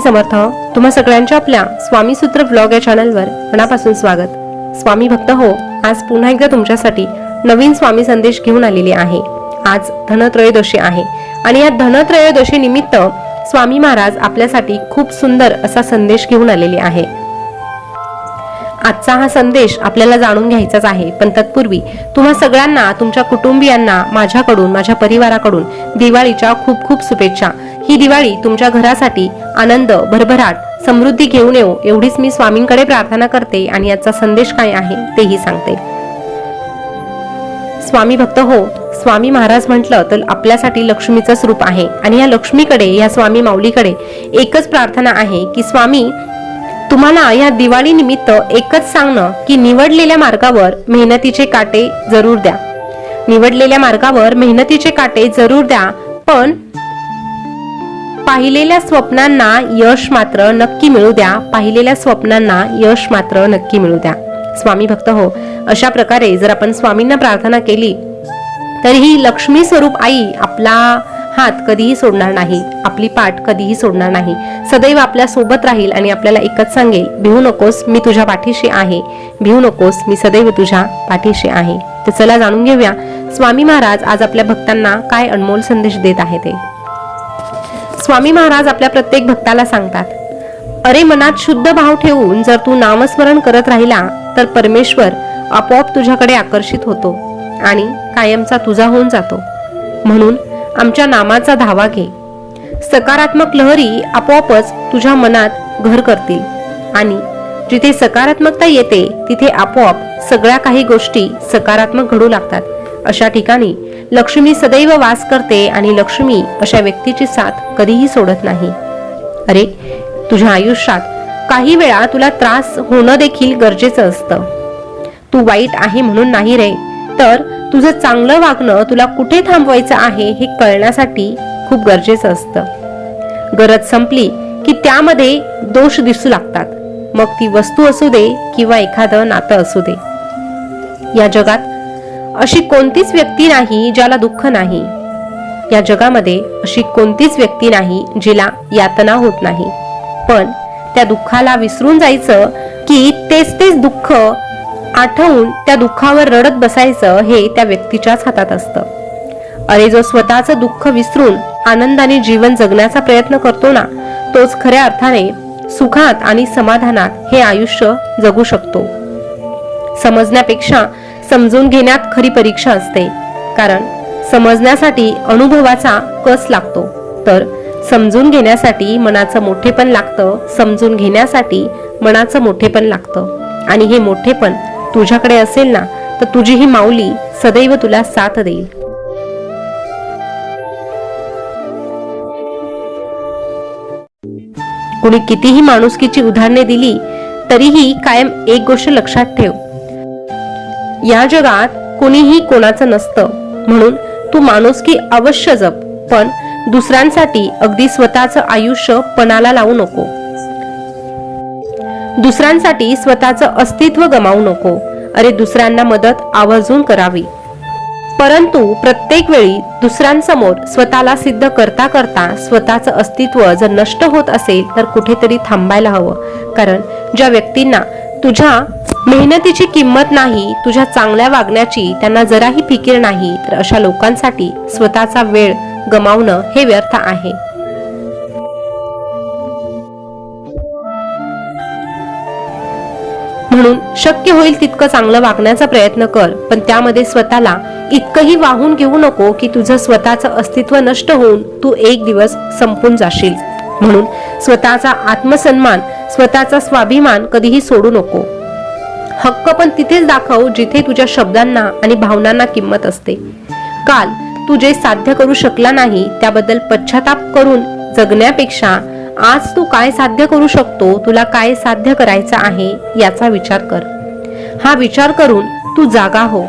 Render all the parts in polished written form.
समर्थ. तुम्हा सगळ्यांच्या आपल्या स्वामी सूत्र ब्लॉग या चॅनलवर मनापासून स्वागत. स्वामी भक्त हो, आज पुन्हा एकदा तुमच्यासाठी नवीन स्वामी संदेश घेऊन आलेले आहे. आज धनत्रयोदशी आहे आणि या धनत्रयोदशी निमित्त स्वामी महाराज आपल्यासाठी खूप सुंदर असा संदेश घेऊन आलेले आहे. आजचा हा संदेश आपल्याला जाणून घ्यायचाच आहे, पण तत्पूर्वी तुम्हा सगळ्यांना, तुमच्या कुटुंबियांना माझ्याकडून, माझ्या परिवाराकडून दिवाळीच्या खूप खूप शुभेच्छा. ही दिवाळी तुमच्या घरासाठी आनंद, भरभराट, समृद्धी घेऊन येऊ एवढीच मी स्वामींकडे प्रार्थना करते आणि याचा संदेश काय आहे तेही सांगते. स्वामी भक्त हो, स्वामी महाराज म्हटलं तर आपल्यासाठी लक्ष्मीचं स्वरूप आहे आणि या लक्ष्मीकडे, या स्वामी माऊलीकडे एकच प्रार्थना आहे की स्वामी, तुम्हाला या दिवाळी निमित्त एकच सांगणं की निवडलेल्या मार्गावर मेहनतीचे काटे जरूर द्या. निवडलेल्या मार्गावर मेहनतीचे काटे जरूर द्या, पण पाहिलेल्या स्वप्नांना यश मात्र नक्की मिळू द्या. पाहिलेल्या स्वप्नांना यश मात्र नक्की मिळू द्या. स्वामी भक्त हो, अशा प्रकारे जर आपण स्वामींना प्रार्थना केली तर ही लक्ष्मी स्वरूप आई आपला हात कधीही सोडणार नाही, आपली पाठ कधीही सोडणार नाही, सदैव आपल्या सोबत राहील आणि आपल्याला एकच सांगेल, भिवू नकोस, मी तुझ्या पाठीशी आहे. भिवू नकोस, मी सदैव तुझ्या पाठीशी आहे. तर चला जाणून घेऊया स्वामी महाराज आज आपल्या भक्तांना काय अनमोल संदेश देत आहे ते. स्वामी महाराज आपल्या प्रत्येक भक्ताला सांगतात, अरे मनात शुद्ध भाव ठेवून जर तू नामस्मरण करत राहिला तर परमेश्वर आपोआप तुझ्याकडे आकर्षित होतो आणि कायमचा तुझा होऊन जातो. म्हणून आमच्या नामाचा धावा घे. सकारात्मक लहरी आपोआपच तुझ्या मनात घर करतील आणि जिथे सकारात्मकता येते तिथे आपोआप सगळ्या काही गोष्टी सकारात्मक घडू लागतात. अशा ठिकाणी लक्ष्मी सदैव वास करते आणि लक्ष्मी अशा व्यक्तीची साथ कधीही सोडत नाही. अरे, तुझ्या आयुष्यात काही वेळा तुला त्रास होणं देखील गरजेचं असतं. तू वाईट आहे म्हणून नाही रे, तर तुझं चांगलं वागणं तुला कुठे थांबवायचं आहे हे कळण्यासाठी खूप गरजेचं असतं. गरज संपली की त्यामध्ये दोष दिसू लागतात, मग ती वस्तू असू दे किंवा एखादं नातं असू दे. या जगात अशी कोणतीच व्यक्ती नाही ज्याला दुःख नाही. या जगामध्ये अशी कोणतीच व्यक्ती नाही जिला यातना होत नाही. पण त्या दुःखाला विसरून जायचं की तेच दुःख आठवून त्या दुःखावर रडत बसायचं हे त्या व्यक्तीच्याच हातात असतं. अरे, जो स्वतःचं दुःख विसरून आनंदाने जीवन जगण्याचा प्रयत्न करतो ना, तोच खऱ्या अर्थाने सुखात आणि समाधानात हे आयुष्य जगू शकतो. समजण्यापेक्षा समजून घेण्यात खरी परीक्षा असते, कारण समजण्यासाठी अनुभवाचा कस लागतो, तर समजून घेण्यासाठी मनाचं मोठेपण लागतं. समजून घेण्यासाठी मनाचं मोठेपण लागतं आणि हे मोठेपण तुझ्याकडे असेल ना, तर तुझी ही माऊली सदैव तुला साथ देईल. कुणी कितीही माणुसकीची उदाहरणे दिली तरीही कायम एक गोष्ट लक्षात ठेव, या जगात कोणीही कोणाचं नसतं. म्हणून तू माणुसकी अवश्य जप, पण दुसऱ्यांसाठी अगदी स्वतःचं आयुष्य पणाला लावू नको. दुसऱ्यांसाठी स्वतःचं अस्तित्व गमावू नको. अरे, दुसऱ्यांना मदत आवर्जून करावी, परंतु प्रत्येक वेळी दुसऱ्यांसमोर स्वतःला सिद्ध करता करता स्वतःचं अस्तित्व जर नष्ट होत असेल तर कुठेतरी थांबायला हवं. कारण ज्या व्यक्तींना तुझ्या मेहनतीची किंमत नाही, तुझ्या चांगल्या वागण्याची त्यांना जराही फिकीर नाही, तर अशा लोकांसाठी स्वतःचा वेळ गमावणं हे व्यर्थ आहे. म्हणून शक्य होईल तितकं चांगलं वागण्याचा प्रयत्न कर, पण त्यामध्ये स्वतःला इतकंही वाहून घेऊ नको की तुझं स्वतःचं अस्तित्व नष्ट होऊन तू एक दिवस संपून जाशील. म्हणून स्वतःचा आत्मसन्मान, स्वतःचा स्वाभिमान कधीही सोडू नको. हक्क पण तिथेच दाखव जिथे तुझ्या शब्दांना आणि भावनांना किंमत असते. काल तू जे साध्य करू शकला नाही त्याबद्दल पश्चाताप करून जगण्यापेक्षा आज तू काय साध्य करू शकतो, तुला काय साध्य करायचं आहे याचा विचार कर. हा विचार करून तू जागा हो.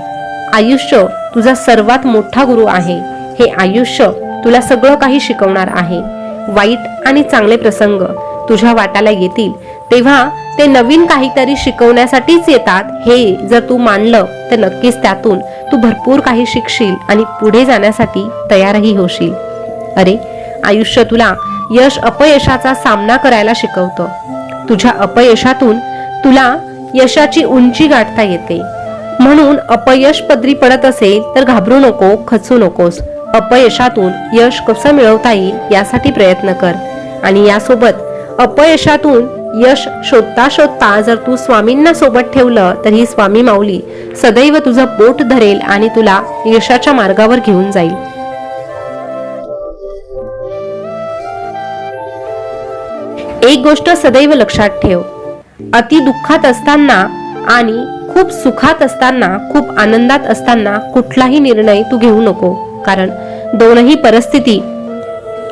आयुष्य तुझा सर्वात मोठा गुरु आहे. हे आयुष्य तुला सगळं काही शिकवणार आहे. वाईट आणि चांगले प्रसंग तुझ्या वाट्याला येतील तेव्हा ते नवीन काहीतरी शिकवण्यासाठीच येतात. हे जर तू मानलं तर नक्कीच त्यातून तू भरपूर काही शिकशील आणि पुढे जाण्यासाठी तयारही होशील. अरे, आयुष्य तुला यश अपयशाचा सामना करायला शिकवतं. तुझ्या अपयशातून तुला यशाची उंची गाठता येते. म्हणून अपयश पदरी पडत असेल तर घाबरू नको, खचू नकोस. अपयशातून यश कसं मिळवता येईल यासाठी प्रयत्न कर. आणि यासोबत अपयशातून यश शोधता शोधता जर तू स्वामींना सोबत ठेवलं तर ही स्वामी माऊली सदैव तुझं बोट धरेल आणि तुला यशाच्या मार्गावर घेऊन जाईल. एक गोष्ट सदैव लक्षात ठेव, अति दुःखात असताना आणि खूप सुखात असताना, खूप आनंदात असताना कुठलाही निर्णय तू घेऊ नको. कारण दोनही परिस्थिती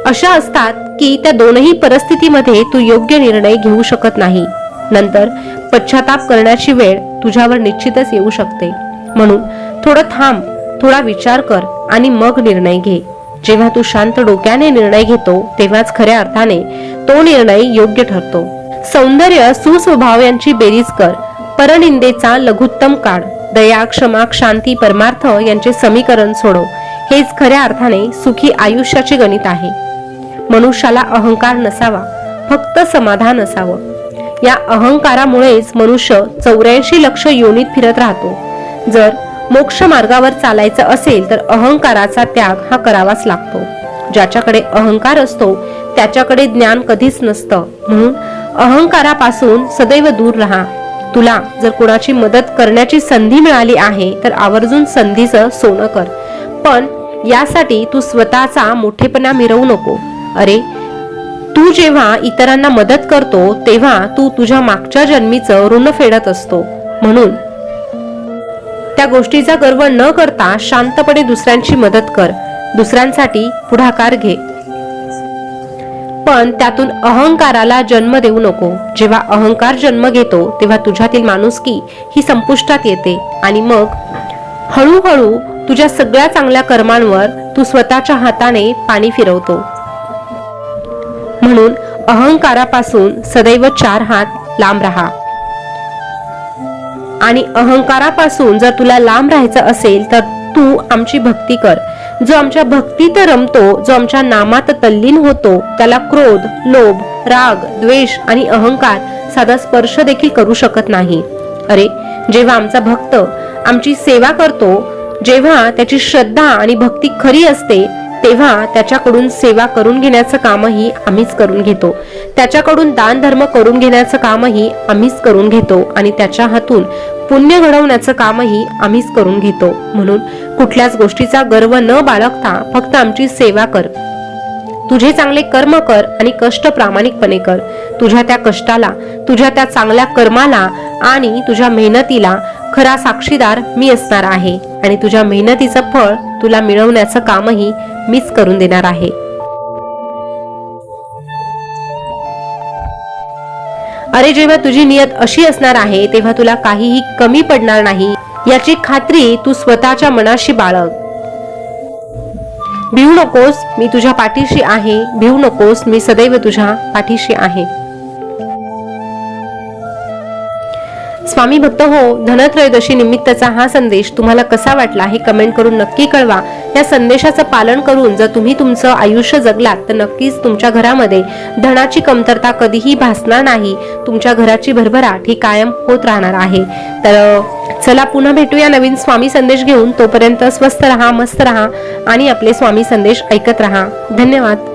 अशा असतात की त्या दोनही परिस्थितीमध्ये तू योग्य निर्णय घेऊ शकत नाही. नंतर पश्चाताप करण्याची वेळ तुझ्यावर निश्चितच येऊ शकते. म्हणून थोडं थांब, थोडा विचार कर आणि मग निर्णय घे. जेव्हा तू शांत डोक्याने निर्णय घेतो तेव्हाच खऱ्या अर्थाने तो निर्णय योग्य ठरतो. सौंदर्य, सुस्वभाव यांची बेरीज कर. परनिंदेचा लघुत्तम काढ. दया, क्षमा, शांती, परमार्थ यांचे समीकरण सोडव. हेच खऱ्या अर्थाने सुखी आयुष्याचे गणित आहे. मनुष्याला अहंकार नसावा, फक्त समाधान असावं. या अहंकारामुळेच मनुष्य 84 लक्ष योनीत फिरत राहतो. जर मोक्ष मार्गावर चालायचं असेल तर अहंकाराचा त्याग हा करावाच लागतो. ज्याच्याकडे अहंकार असतो त्याच्याकडे ज्ञान कधीच नसतं. म्हणून अहंकारापासून सदैव दूर राहा. तुला जर कोणाची मदत करण्याची संधी मिळाली आहे तर आवर्जून संधीचं सोनं कर. पण यासाठी तू स्वतःचा मोठेपणा मिरवू नको. अरे, तू जेव्हा इतरांना मदत करतो तेव्हा तू तुझ्या मागच्या जन्मीचं ऋण फेडत असतो. म्हणून त्या गोष्टीचा गर्व न करता शांतपणे दुसऱ्यांची मदत कर. दुसऱ्यांसाठी पुढाकार घे. पण त्यातून अहंकाराला जन्म देऊ नको. जेव्हा अहंकार जन्म घेतो तेव्हा तुझ्यातील माणुसकी ही संपुष्टात येते आणि मग हळूहळू तुझ्या सगळ्या चांगल्या कर्मांवर तू स्वतःच्या हाताने पाणी फिरवतो. म्हणून अहंकारापासून सदैव 4 हात लांब राहा. आणि अहंकारापासून जर तुला लांब राहायचं असेल तर तू आमची भक्ती कर. जो आमच्या भक्तीत रमतो, जो आमच्या नामात तल्लीन होतो, त्याला क्रोध, लोभ, राग, द्वेष आणि अहंकार साधा स्पर्श देखील करू शकत नाही. अरे, जेव्हा आमचा भक्त आमची सेवा करतो, जेव्हा त्याची श्रद्धा आणि भक्ती खरी असते तेव्हा त्याच्याकडून सेवा करून घेण्याचं कामही आम्हीच करून घेतो. त्याच्याकडून दान धर्म करून घेण्याचं कामही आम्हीच करून घेतो आणि त्याच्या हातून पुण्य घडवण्याचं कामही आम्हीच करून घेतो. म्हणून कुठल्याच गोष्टीचा गर्व न बाळगता फक्त आमची सेवा कर. तुझे चांगले कर्म कर आणि कष्ट प्रामाणिकपणे कर. तुझ्या त्या कष्टाला, तुझ्या त्या चांगल्या कर्माला आणि तुझ्या मेहनतीला खरा साक्षीदार मी असणार आहे आणि तुझ्या मेहनतीचं फळ तुला मिळवण्याचं कामही मीच करून देणार आहे. अरे, जेव्हा तुझी नियत अशी असणार आहे तेव्हा तुला काहीही कमी पडणार नाही याची खात्री तू स्वतःच्या मनाशी बाळग. भिवू नकोस, मी तुझ्या पाठीशी आहे. भिवू नकोस, मी सदैव तुझ्या पाठीशी आहे. स्वामी भक्त हो, धनत्रयोदशी निमित्तचा हा संदेश तुम्हाला कसा वाटला हे कमेंट करून नक्की कळवा. या संदेशाचं पालन करून जर तुम्ही तुमचं आयुष्य जगलात तर नक्कीच तुमच्या घरामध्ये धनाची कमतरता कधीही भासणार नाही. तुमच्या घराची भरभराट ही कायम होत राहणार आहे. तर चला पुन्हा भेटूया नवीन स्वामी संदेश घेऊन. तोपर्यंत स्वस्थ रहा, मस्त रहा आणि आपले स्वामी संदेश ऐकत रहा. धन्यवाद.